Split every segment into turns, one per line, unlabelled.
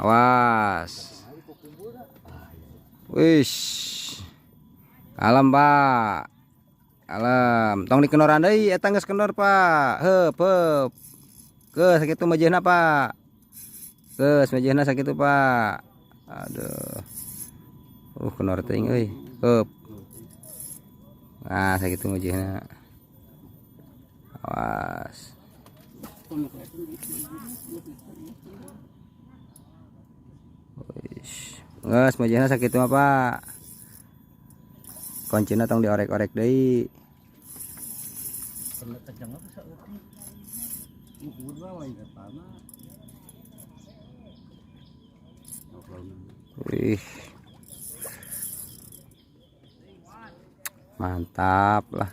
Awas. Wish. Kalem, Pak. Kalem. Tong dikenoran deui eta geus kendor, Pak. Heup. Geus sakitu mejehna, Pak. Geus mejehna sakitu, Pak. Aduh. Kenor teuing euy. Heup. Nah, sakitu mejehna. Awas. Geus mejehna sakitu mah, Pak. Kuncina tong diorek-orek deui. Wih. Mantap lah.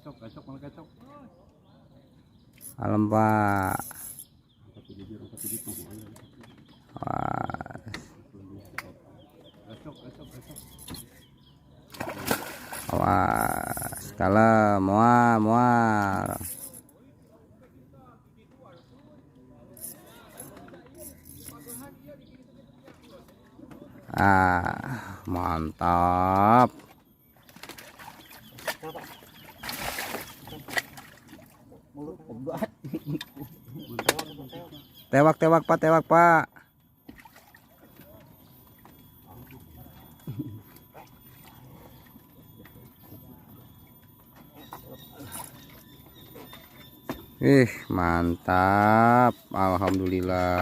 Kacok.
Kalem, Pak. Awas. Kalem, mual. Mantap. Tewak, Pak. Mantap. Alhamdulillah.